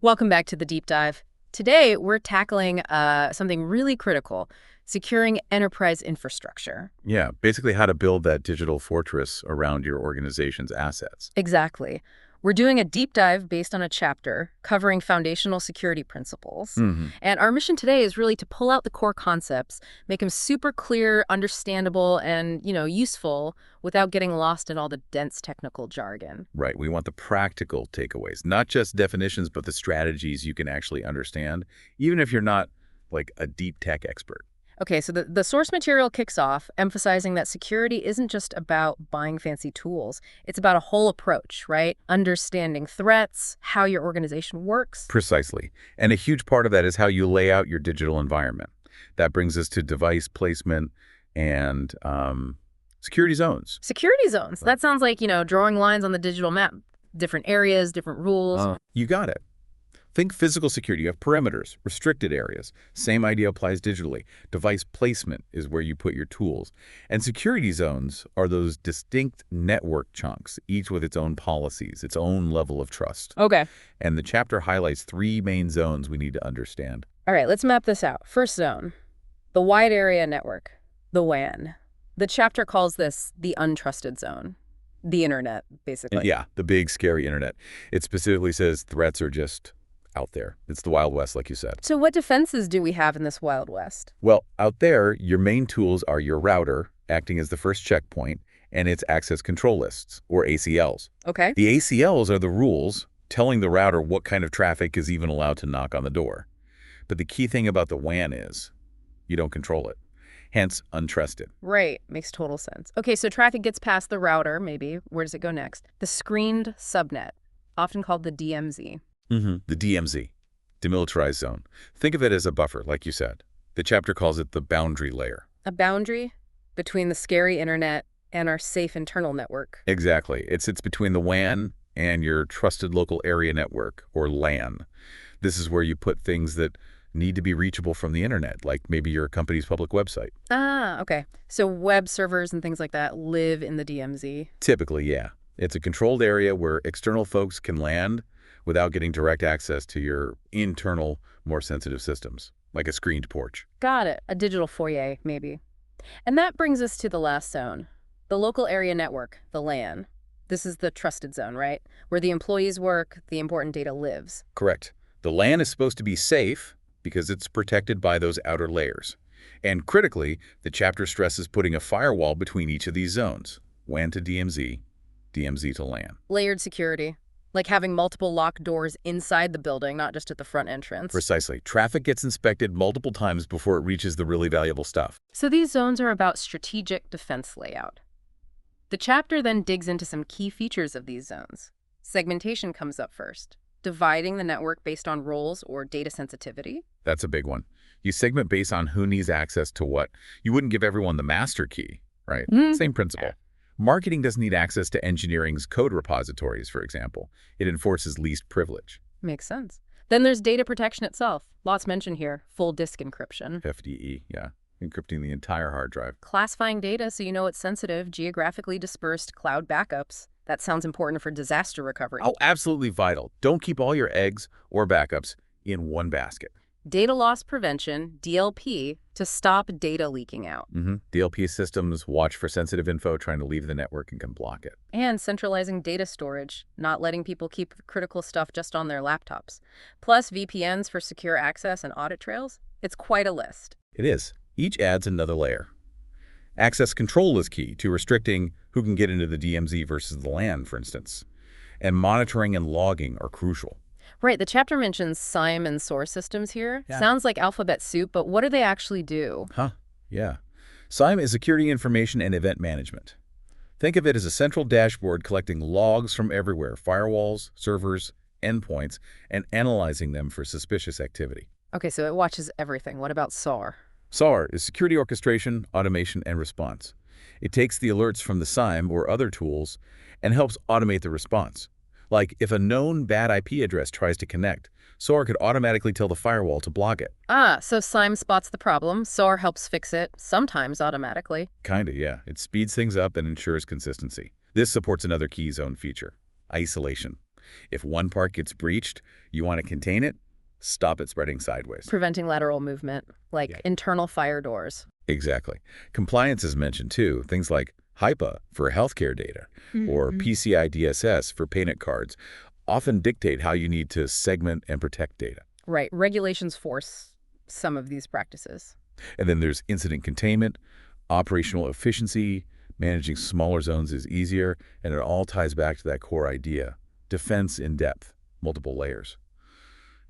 Welcome back to the deep dive. Today, we're tackling something really critical, securing enterprise infrastructure. Yeah, basically how to build that digital fortress around your organization's assets. Exactly. We're doing a deep dive based on a chapter covering foundational security principles. hmm And our mission today is really to pull out the core concepts, make them super clear, understandable, and, useful without getting lost in all the dense technical jargon. Right, we want the practical takeaways, not just definitions, but the strategies you can actually understand, even if you're not like a deep tech expert. Okay, so the source material kicks off, emphasizing that security isn't just about buying fancy tools. It's about a whole approach, right? Understanding threats, how your organization works. Precisely. And a huge part of that is how you lay out your digital environment. That brings us to device placement and security zones. Security zones. That sounds like, drawing lines on the digital map. Different areas, different rules. You got it. Think physical security. You have perimeters, restricted areas. Same idea applies digitally. Device placement is where you put your tools. And security zones are those distinct network chunks, each with its own policies, its own level of trust. Okay. And the chapter highlights three main zones we need to understand. All right, let's map this out. First zone, the wide area network, the WAN. The chapter calls this the untrusted zone. The internet, basically. Yeah, the big, scary internet. It specifically says threats are just out there. It's the Wild West, like you said. So what defenses do we have in this Wild West? Well, out there, your main tools are your router, acting as the first checkpoint, and its access control lists, or ACLs. Okay. The ACLs are the rules telling the router what kind of traffic is even allowed to knock on the door. But the key thing about the WAN is you don't control it. Hence, untrusted. Right. Makes total sense. Okay, so traffic gets past the router, maybe. Where does it go next? The screened subnet, often called the DMZ. The DMZ, demilitarized zone. Think of it as a buffer, like you said. The chapter calls it the boundary layer. A boundary between the scary internet and our safe internal network. Exactly. It sits between the WAN and your trusted local area network, or LAN. This is where you put things that need to be reachable from the internet, like maybe your company's public website. Ah, okay. So web servers and things like that live in the DMZ. Typically, yeah. It's a controlled area where external folks can land without getting direct access to your internal, more sensitive systems, like a screened porch. Got it. A digital foyer, maybe. And that brings us to the last zone, the local area network, the LAN. This is the trusted zone, right? Where the employees work, the important data lives. Correct. The LAN is supposed to be safe because it's protected by those outer layers. And critically, the chapter stresses putting a firewall between each of these zones, WAN to DMZ, DMZ to LAN. Layered security. Like having multiple locked doors inside the building, not just at the front entrance. Precisely. Traffic gets inspected multiple times before it reaches the really valuable stuff. So these zones are about strategic defense layout. The chapter then digs into some key features of these zones. Segmentation comes up first, dividing the network based on roles or data sensitivity. That's a big one. You segment based on who needs access to what. You wouldn't give everyone the master key, right? Same principle. Marketing doesn't need access to engineering's code repositories, for example. It enforces least privilege. Makes sense. Then there's data protection itself. Lots mentioned here. Full disk encryption. FDE, yeah. Encrypting the entire hard drive. Classifying data so you know it's sensitive. Geographically dispersed cloud backups. That sounds important for disaster recovery. Oh, absolutely vital. Don't keep all your eggs or backups in one basket. Data loss prevention, DLP, to stop data leaking out. DLP systems watch for sensitive info trying to leave the network and can block it. And centralizing data storage, not letting people keep critical stuff just on their laptops. Plus VPNs for secure access and audit trails. It's quite a list. It is. Each adds another layer. Access control is key to restricting who can get into the DMZ versus the LAN, for instance. And monitoring and logging are crucial. Right, the chapter mentions SIEM and SOAR systems here. Yeah. Sounds like alphabet soup, but what do they actually do? Yeah. SIEM is security information and event management. Think of it as a central dashboard collecting logs from everywhere, firewalls, servers, endpoints, and analyzing them for suspicious activity. Okay, so it watches everything. What about SOAR? SOAR is security orchestration, automation, and response. It takes the alerts from the SIEM or other tools and helps automate the response. Like if a known bad IP address tries to connect, SOAR could automatically tell the firewall to block it. Ah, so SIEM spots the problem, SOAR helps fix it, sometimes automatically. Kinda, yeah. It speeds things up and ensures consistency. This supports another key zone feature, isolation. If one part gets breached, you want to contain it, stop it spreading sideways. Preventing lateral movement, like internal fire doors. Exactly. Compliance is mentioned too, things like HIPAA for healthcare data or PCI DSS for payment cards often dictate how you need to segment and protect data. Right. Regulations force some of these practices. And then there's incident containment, operational efficiency, managing smaller zones is easier, and it all ties back to that core idea. Defense in depth, multiple layers.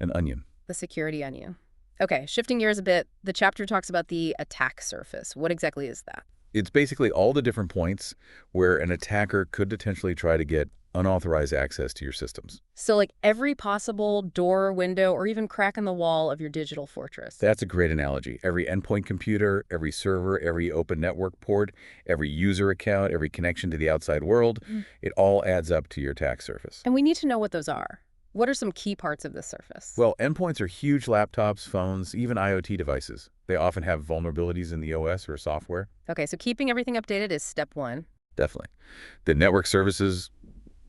An onion. The security onion. Okay, shifting gears a bit, the chapter talks about the attack surface. What exactly is that? It's basically all the different points where an attacker could potentially try to get unauthorized access to your systems. So like every possible door, window, or even crack in the wall of your digital fortress. That's a great analogy. Every endpoint computer, every server, every open network port, every user account, every connection to the outside world, it all adds up to your attack surface. And we need to know what those are. What are some key parts of this surface? Well, endpoints are huge laptops, phones, even IoT devices. They often have vulnerabilities in the OS or software. Okay, so keeping everything updated is step one. Definitely. The network services,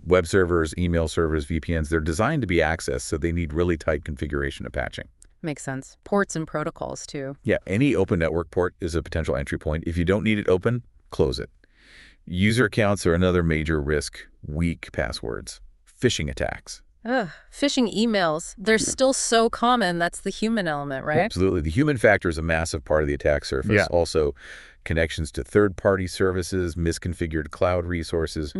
web servers, email servers, VPNs, they're designed to be accessed, so they need really tight configuration and patching. Makes sense. Ports and protocols, too. Yeah, any open network port is a potential entry point. If you don't need it open, close it. User accounts are another major risk. Weak passwords. Phishing attacks. Ugh, phishing emails. They're still so common. That's the human element, right? Absolutely. The human factor is a massive part of the attack surface. Yeah. Also, connections to third-party services, misconfigured cloud resources.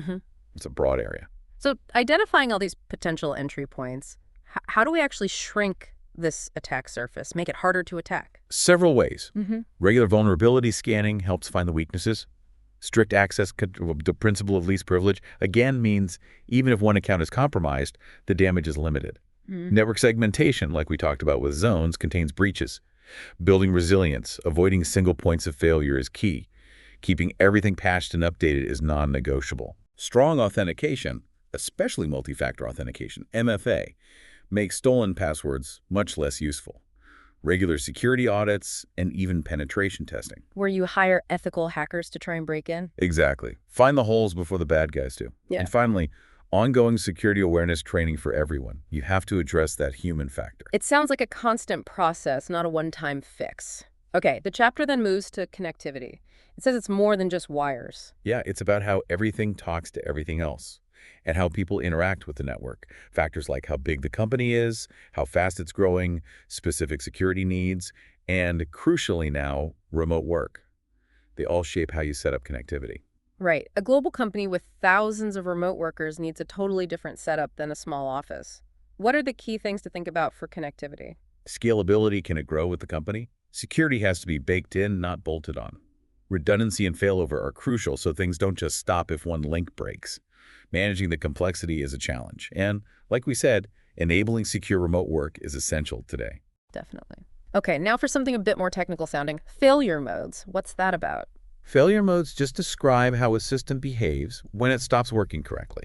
It's a broad area. So identifying all these potential entry points, how do we actually shrink this attack surface, make it harder to attack? Several ways. Regular vulnerability scanning helps find the weaknesses. Strict access, the principle of least privilege, again means even if one account is compromised, the damage is limited. Network segmentation, like we talked about with zones, contains breaches. Building resilience, avoiding single points of failure is key. Keeping everything patched and updated is non-negotiable. Strong authentication, especially multi-factor authentication, MFA, makes stolen passwords much less useful. Regular security audits, and even penetration testing. Where you hire ethical hackers to try and break in? Exactly. Find the holes before the bad guys do. Yeah. And finally, ongoing security awareness training for everyone. You have to address that human factor. It sounds like a constant process, not a one-time fix. Okay, the chapter then moves to connectivity. It says it's more than just wires. Yeah, it's about how everything talks to everything else and how people interact with the network. Factors like how big the company is, how fast it's growing, specific security needs, and crucially now, remote work. They all shape how you set up connectivity. Right. A global company with thousands of remote workers needs a totally different setup than a small office. What are the key things to think about for connectivity? Scalability, can it grow with the company? Security has to be baked in, not bolted on. Redundancy and failover are crucial so things don't just stop if one link breaks. Managing the complexity is a challenge. And, like we said, enabling secure remote work is essential today. Definitely. Okay, now for something a bit more technical sounding. Failure modes. What's that about? Failure modes just describe how a system behaves when it stops working correctly,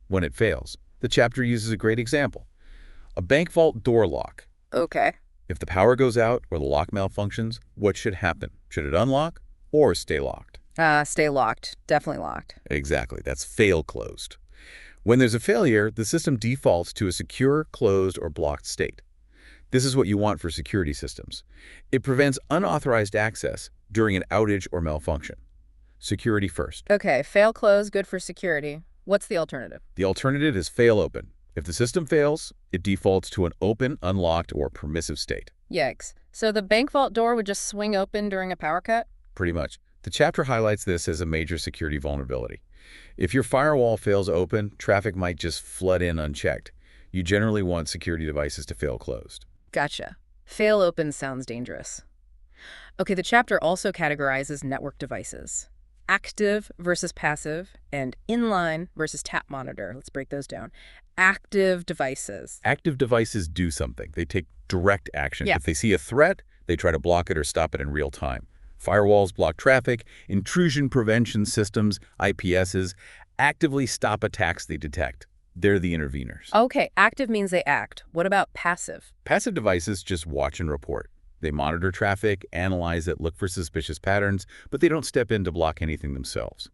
when it fails. The chapter uses a great example. A bank vault door lock. Okay. If the power goes out or the lock malfunctions, what should happen? Should it unlock or stay locked? Stay locked. Definitely locked. Exactly. That's fail closed. When there's a failure, the system defaults to a secure, closed, or blocked state. This is what you want for security systems. It prevents unauthorized access during an outage or malfunction. Security first. Okay, fail close, good for security. What's the alternative? The alternative is fail open. If the system fails, it defaults to an open, unlocked, or permissive state. Yikes. So the bank vault door would just swing open during a power cut? Pretty much. The chapter highlights this as a major security vulnerability. If your firewall fails open, traffic might just flood in unchecked. You generally want security devices to fail closed. Gotcha. Fail open sounds dangerous. Okay, the chapter also categorizes network devices. Active versus passive, and inline versus tap monitor. Let's break those down. Active devices. Active devices do something. They take direct action. Yeah. If they see a threat, they try to block it or stop it in real time. Firewalls block traffic, intrusion prevention systems, IPSs, actively stop attacks they detect. They're the interveners. Okay, active means they act. What about passive? Passive devices just watch and report. They monitor traffic, analyze it, look for suspicious patterns, but they don't step in to block anything themselves.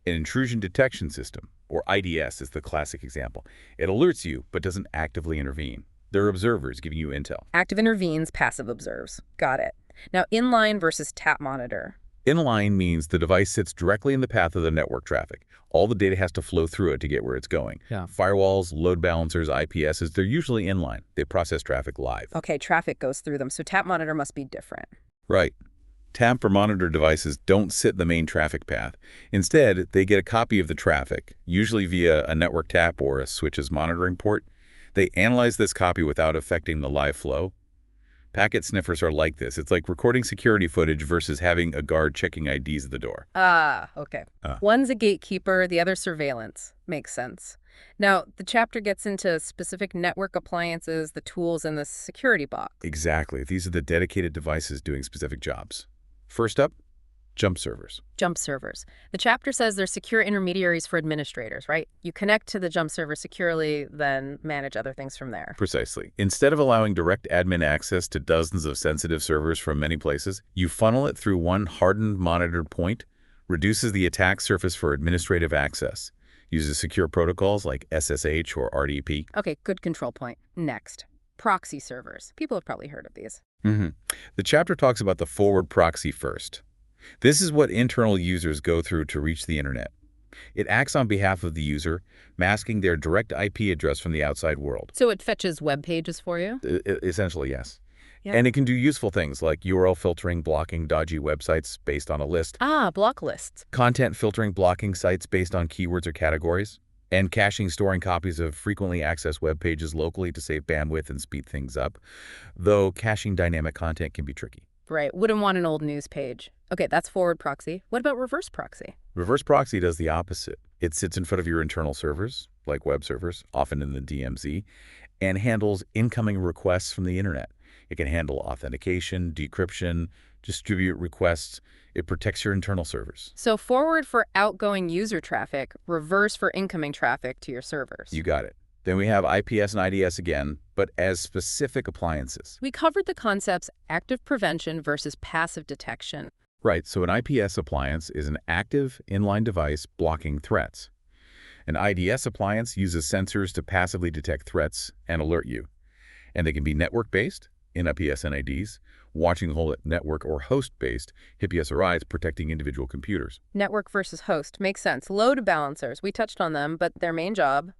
An intrusion detection system, or IDS, is the classic example. It alerts you, but doesn't actively intervene. They're observers giving you intel. Active intervenes, passive observes. Got it. Now, inline versus tap monitor. Inline means the device sits directly in the path of the network traffic. All the data has to flow through it to get where it's going. Yeah. Firewalls, load balancers, IPSs, they're usually inline. They process traffic live. Okay, traffic goes through them, so tap monitor must be different. Right. Tap or monitor devices don't sit in the main traffic path. Instead, they get a copy of the traffic, usually via a network tap or a switch's monitoring port. They analyze this copy without affecting the live flow. Packet sniffers are like this. It's like recording security footage versus having a guard checking IDs at the door. Ah, okay. One's a gatekeeper, the other surveillance. Makes sense. Now, the chapter gets into specific network appliances, the tools, and the security box. Exactly. These are the dedicated devices doing specific jobs. First up, jump servers. Jump servers. The chapter says they're secure intermediaries for administrators, right? You connect to the jump server securely, then manage other things from there. Precisely. Instead of allowing direct admin access to dozens of sensitive servers from many places, you funnel it through one hardened, monitored point, reduces the attack surface for administrative access, uses secure protocols like SSH or RDP. Okay, good control point. Next, proxy servers. People have probably heard of these. The chapter talks about the forward proxy first. This is what internal users go through to reach the internet. It acts on behalf of the user, masking their direct IP address from the outside world. So it fetches web pages for you? Essentially, yes. Yeah. And it can do useful things like URL filtering, blocking dodgy websites based on a list. Block lists. Content filtering, blocking sites based on keywords or categories. And caching, storing copies of frequently accessed web pages locally to save bandwidth and speed things up. Though caching dynamic content can be tricky. Right, wouldn't want an old news page. Okay, that's forward proxy. What about reverse proxy? Reverse proxy does the opposite. It sits in front of your internal servers, like web servers, often in the DMZ, and handles incoming requests from the internet. It can handle authentication, decryption, distribute requests. It protects your internal servers. So forward for outgoing user traffic, reverse for incoming traffic to your servers. You got it. Then we have IPS and IDS again, but as specific appliances. We covered the concepts active prevention versus passive detection. Right, so an IPS appliance is an active inline device blocking threats. An IDS appliance uses sensors to passively detect threats and alert you. And they can be network-based, in IPS and IDs, watching the whole network, or host-based, HIPS or IDs, protecting individual computers. Network versus host. Makes sense. Load balancers. We touched on them, but their main job?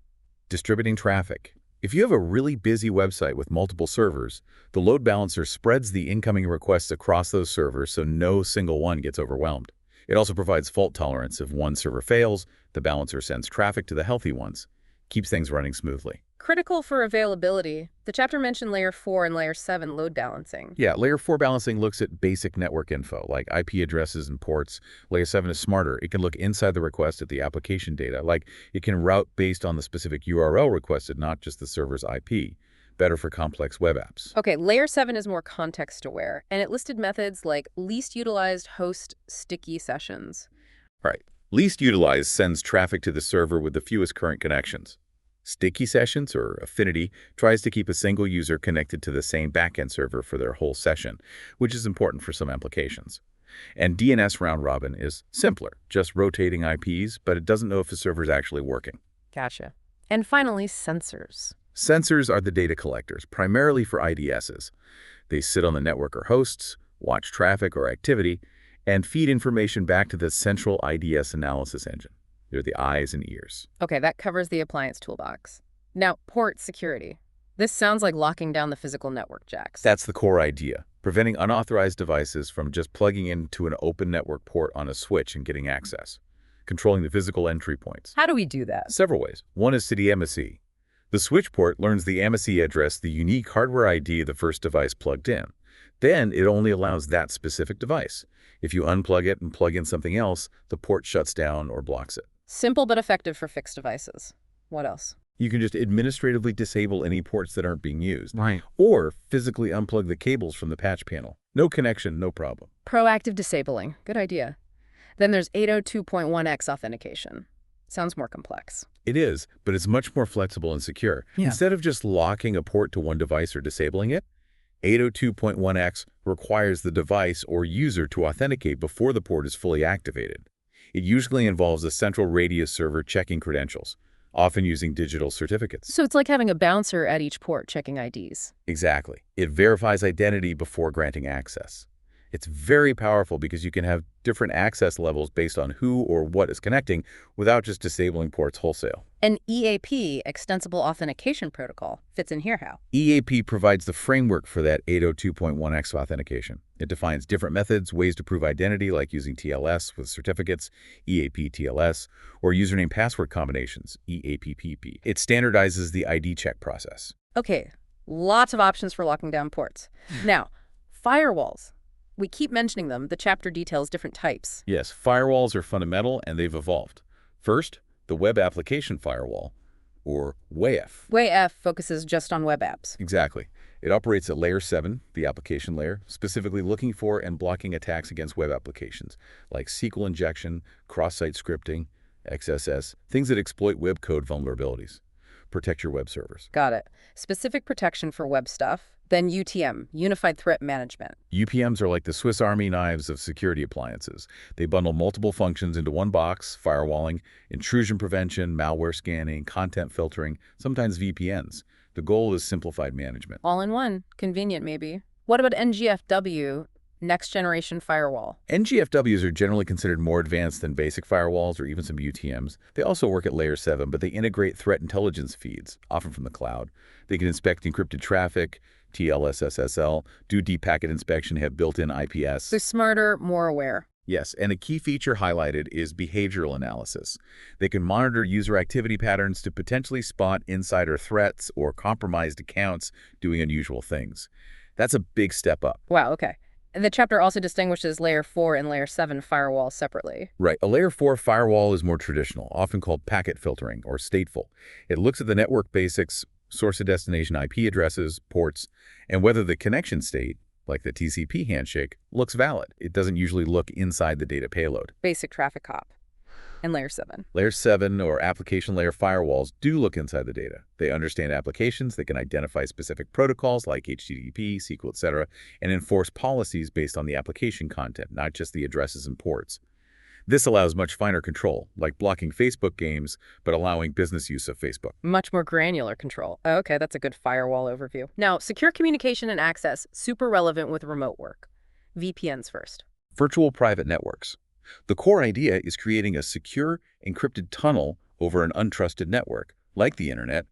Distributing traffic. If you have a really busy website with multiple servers, the load balancer spreads the incoming requests across those servers so no single one gets overwhelmed. It also provides fault tolerance. If one server fails, the balancer sends traffic to the healthy ones. Keeps things running smoothly. Critical for availability. The chapter mentioned Layer 4 and Layer 7 load balancing. Yeah, Layer 4 balancing looks at basic network info, like IP addresses and ports. Layer 7 is smarter. It can look inside the request at the application data, like it can route based on the specific URL requested, not just the server's IP. Better for complex web apps. Okay, Layer 7 is more context-aware, and it listed methods like least utilized host sticky sessions. Right. Least utilized sends traffic to the server with the fewest current connections. Sticky sessions, or affinity, tries to keep a single user connected to the same backend server for their whole session, which is important for some applications. And DNS round robin is simpler, just rotating IPs, but it doesn't know if the server is actually working. Gotcha. And finally, sensors. Sensors are the data collectors, primarily for IDSs. They sit on the network or hosts, watch traffic or activity, and feed information back to the central IDS analysis engine. They're the eyes and ears. Okay, that covers the appliance toolbox. Now, port security. This sounds like locking down the physical network jacks. That's the core idea, preventing unauthorized devices from just plugging into an open network port on a switch and getting access. Controlling the physical entry points. How do we do that? Several ways. One is city MSE. The switch port learns the MSE address, the unique hardware ID of the first device plugged in. Then it only allows that specific device. If you unplug it and plug in something else, the port shuts down or blocks it. Simple but effective for fixed devices. What else? You can just administratively disable any ports that aren't being used. Right. Or physically unplug the cables from the patch panel. No connection, no problem. Proactive disabling. Good idea. Then there's 802.1x authentication. Sounds more complex. It is, but it's much more flexible and secure. Yeah. Instead of just locking a port to one device or disabling it, 802.1x requires the device or user to authenticate before the port is fully activated. It usually involves a central radius server checking credentials, often using digital certificates. So it's like having a bouncer at each port checking IDs. Exactly. It verifies identity before granting access. It's very powerful because you can have different access levels based on who or what is connecting without just disabling ports wholesale. An EAP, Extensible Authentication Protocol, fits in here how? EAP provides the framework for that 802.1x authentication. It defines different methods, ways to prove identity, like using TLS with certificates, EAP TLS, or username password combinations, EAPPP. It standardizes the ID check process. Okay, lots of options for locking down ports. Now, firewalls. We keep mentioning them. The chapter details different types. Yes, firewalls are fundamental and they've evolved. First, the Web Application Firewall, or WAF. WAF focuses just on web apps. Exactly. It operates at layer 7, the application layer, specifically looking for and blocking attacks against web applications, like SQL injection, cross-site scripting, XSS, things that exploit web code vulnerabilities. Protect your web servers. Got it. Specific protection for web stuff. Then UTM, Unified Threat Management. UPMs are like the Swiss Army knives of security appliances. They bundle multiple functions into one box: firewalling, intrusion prevention, malware scanning, content filtering, sometimes VPNs. The goal is simplified management. All in one. Convenient, maybe. What about NGFW, Next Generation Firewall? NGFWs are generally considered more advanced than basic firewalls or even some UTMs. They also work at layer 7, but they integrate threat intelligence feeds, often from the cloud. They can inspect encrypted traffic, TLS SSL, do deep packet inspection, have built-in IPS. They're smarter, more aware. Yes, and a key feature highlighted is behavioral analysis. They can monitor user activity patterns to potentially spot insider threats or compromised accounts doing unusual things. That's a big step up. Wow, okay. And the chapter also distinguishes Layer 4 and Layer 7 firewalls separately. Right. A Layer 4 firewall is more traditional, often called packet filtering or stateful. It looks at the network basics, source to destination IP addresses, ports, and whether the connection state, like the TCP handshake, looks valid. It doesn't usually look inside the data payload. Basic traffic cop. And Layer 7. Layer 7 or application layer firewalls do look inside the data. They understand applications, they can identify specific protocols like HTTP, SQL, etc., and enforce policies based on the application content, not just the addresses and ports. This allows much finer control, like blocking Facebook games, but allowing business use of Facebook. Much more granular control. Okay, that's a good firewall overview. Now, secure communication and access, super relevant with remote work. VPNs first. Virtual private networks. The core idea is creating a secure, encrypted tunnel over an untrusted network, like the internet,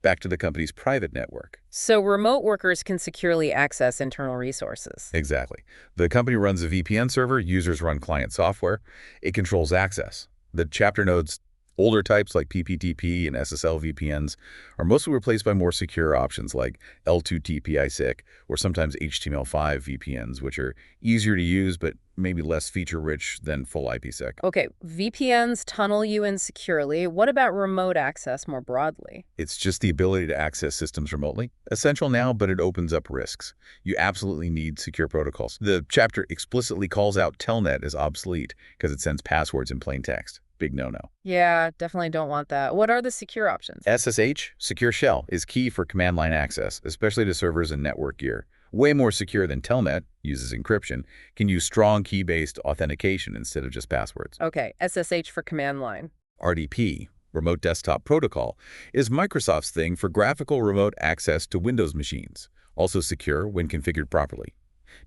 back to the company's private network. So remote workers can securely access internal resources. Exactly. The company runs a VPN server, users run client software. It controls access. The chapter notes older types like PPTP and SSL VPNs are mostly replaced by more secure options like L2TP IPSEC or sometimes HTML5 VPNs, which are easier to use but maybe less feature-rich than full IPSEC. Okay, VPNs tunnel you in securely. What about remote access more broadly? It's just the ability to access systems remotely. Essential now, but it opens up risks. You absolutely need secure protocols. The chapter explicitly calls out Telnet as obsolete because it sends passwords in plain text. Big no-no. Yeah, definitely don't want that. What are the secure options? SSH, Secure Shell, is key for command line access, especially to servers and network gear. Way more secure than Telnet, uses encryption, can use strong key-based authentication instead of just passwords. Okay, SSH for command line. RDP, Remote Desktop Protocol, is Microsoft's thing for graphical remote access to Windows machines, also secure when configured properly.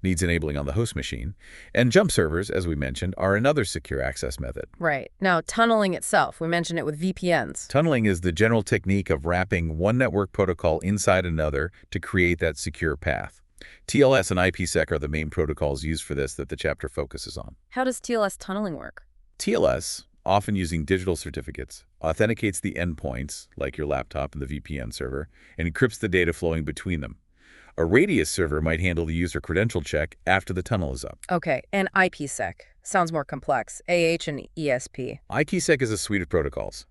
Needs enabling on the host machine. And jump servers, as we mentioned, are another secure access method. Right. Now, tunneling itself, we mentioned it with VPNs. Tunneling is the general technique of wrapping one network protocol inside another to create that secure path. TLS and IPSEC are the main protocols used for this that the chapter focuses on. How does TLS tunneling work? TLS, often using digital certificates, authenticates the endpoints, like your laptop and the VPN server, and encrypts the data flowing between them. A radius server might handle the user credential check after the tunnel is up. Okay, and IPSEC. Sounds more complex. AH and ESP. IPSEC is a suite of protocols.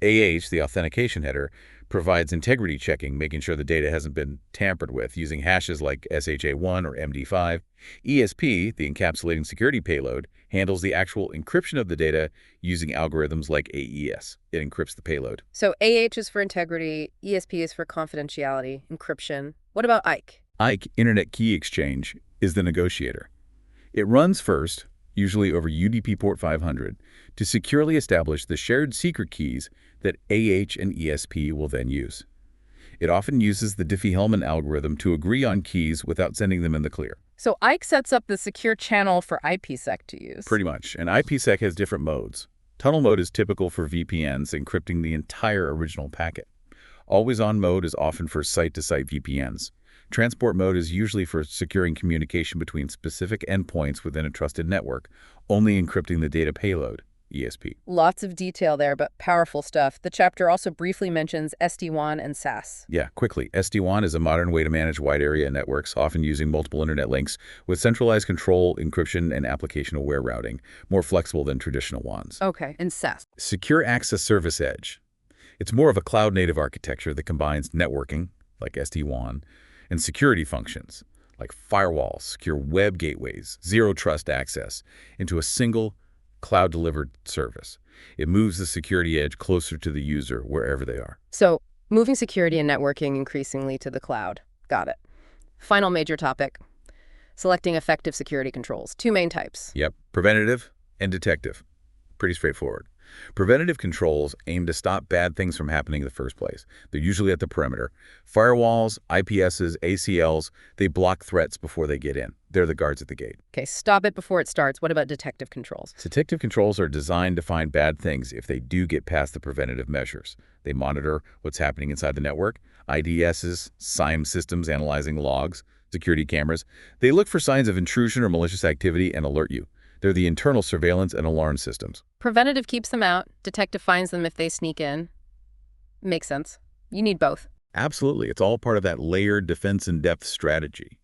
AH, the authentication header, provides integrity checking, making sure the data hasn't been tampered with using hashes like SHA-1 or MD5. ESP, the encapsulating security payload, handles the actual encryption of the data using algorithms like AES. It encrypts the payload. So AH is for integrity, ESP is for confidentiality, encryption. What about IKE? IKE, Internet Key Exchange, is the negotiator. It runs first, usually over UDP port 500, to securely establish the shared secret keys that AH and ESP will then use. It often uses the Diffie-Hellman algorithm to agree on keys without sending them in the clear. So IKE sets up the secure channel for IPSEC to use. Pretty much. And IPSEC has different modes. Tunnel mode is typical for VPNs, encrypting the entire original packet. Always-on mode is often for site-to-site VPNs. Transport mode is usually for securing communication between specific endpoints within a trusted network, only encrypting the data payload, ESP. Lots of detail there, but powerful stuff. The chapter also briefly mentions SD-WAN and SAS. Yeah, quickly. SD-WAN is a modern way to manage wide area networks, often using multiple internet links, with centralized control, encryption, and application-aware routing, more flexible than traditional WANs. Okay, and SAS. Secure Access Service Edge. It's more of a cloud-native architecture that combines networking, like SD-WAN, and security functions, like firewalls, secure web gateways, zero-trust access, into a single cloud-delivered service. It moves the security edge closer to the user wherever they are. So, moving security and networking increasingly to the cloud. Got it. Final major topic. Selecting effective security controls. Two main types. Yep, preventative and detective. Pretty straightforward. Preventative controls aim to stop bad things from happening in the first place. They're usually at the perimeter. Firewalls, IPSs, ACLs, they block threats before they get in. They're the guards at the gate. Okay, stop it before it starts. What about detective controls? Detective controls are designed to find bad things if they do get past the preventative measures. They monitor what's happening inside the network, IDSs, SIEM systems analyzing logs, security cameras. They look for signs of intrusion or malicious activity and alert you. They're the internal surveillance and alarm systems. Preventative keeps them out. Detective finds them if they sneak in. Makes sense. You need both. Absolutely. It's all part of that layered defense-in-depth strategy.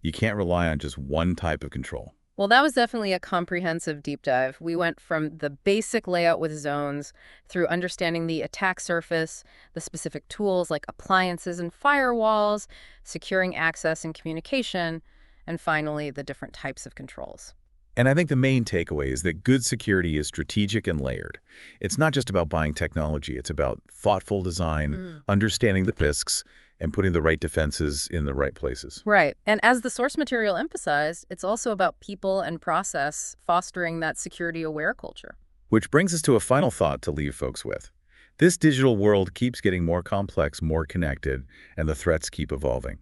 You can't rely on just one type of control. Well, that was definitely a comprehensive deep dive. We went from the basic layout with zones through understanding the attack surface, the specific tools like appliances and firewalls, securing access and communication, and finally, the different types of controls. And I think the main takeaway is that good security is strategic and layered. It's not just about buying technology. It's about thoughtful design, understanding the risks, and putting the right defenses in the right places. Right. And as the source material emphasized, it's also about people and process fostering that security-aware culture. Which brings us to a final thought to leave folks with. This digital world keeps getting more complex, more connected, and the threats keep evolving.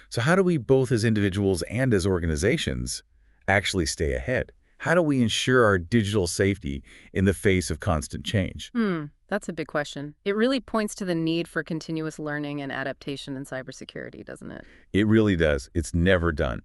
So how do we, both as individuals and as organizations, actually stay ahead? How do we ensure our digital safety in the face of constant change? That's a big question. It really points to the need for continuous learning and adaptation in cybersecurity, doesn't it? It really does. It's never done.